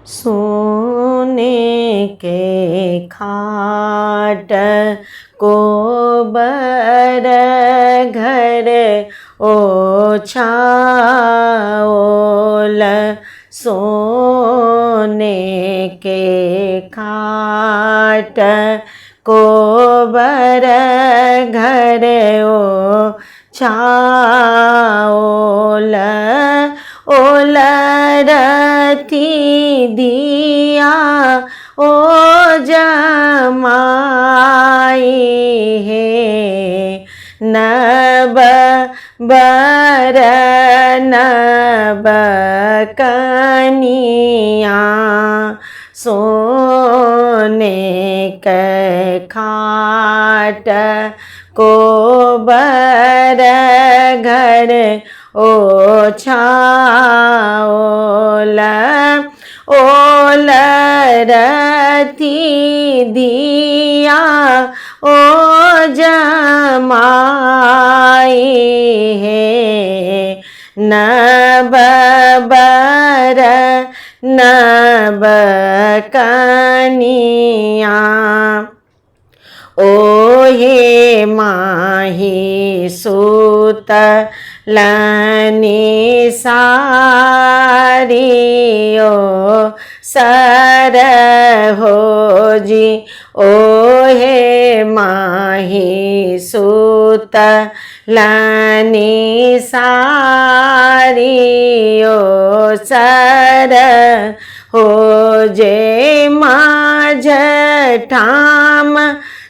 सोने के खाट कोबर घर ओछा ओल। सोने के खाट कोबर घर ओछा ओल। ओल रथी दिया ओ जमाई है। नब बर नब कनिया सोने के खाट कोबर घर ओछा ओल। ओल रथी दिया ओ जमाई है। नब बर नब कनिया ओहे माही सूत लनी सारियो सर हो जी। ओहे माही सूत लनी सारियो सर हो जे। माझ ठाम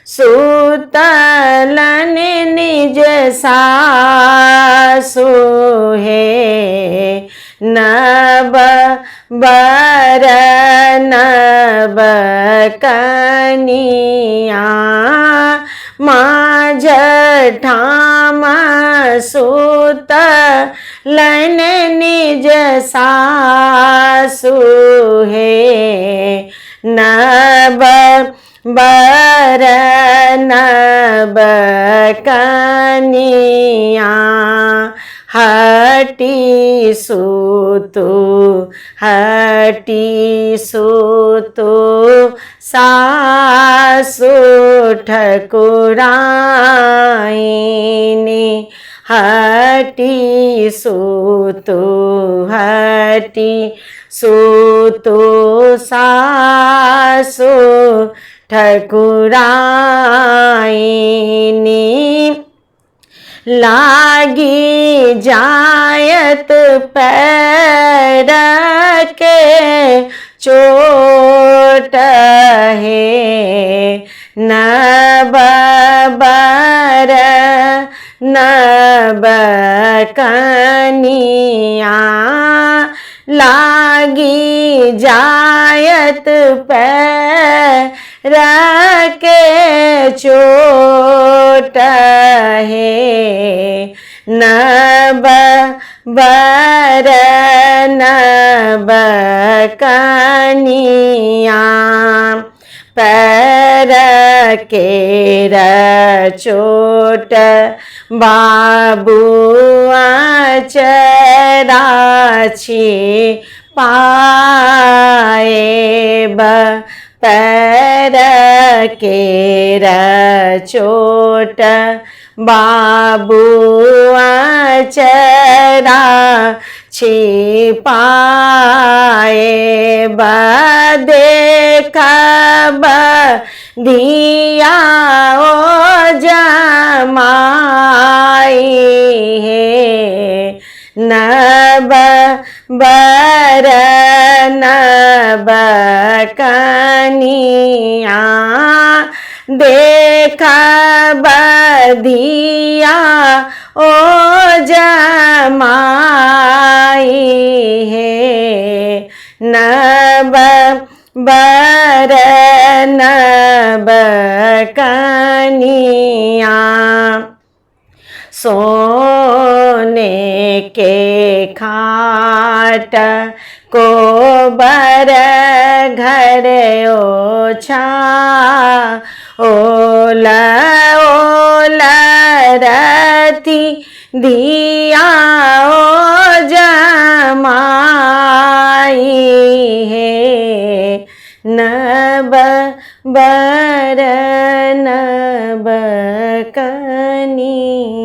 सुतलन निज सासु है। नब बर नब कनिया माझ ठाम सुतलन निज सासु है। नब बर नब कनिया हटी सुतु सासु ठकुराइनी। हटी सुतु सासु ठकुराइनी। लागी जायत पैर के चोट है। नब बर नब कनिया लागी जायत पैर के चोट है। नब बर नब कनिया पैर के चोट बाबुआ चराछी पाएब। पैर के चोट बाबुआ चरा छिपाएब। देखब दिया ओ जमाई है। नब बर नब कनिया देखब दिया ओ जमाई है। नब बर नब कनिया सोने के खाट कोबर घर ओछा ओल। ओल रथी दिया ओ जमाई है। નબ બર નબ કનિયા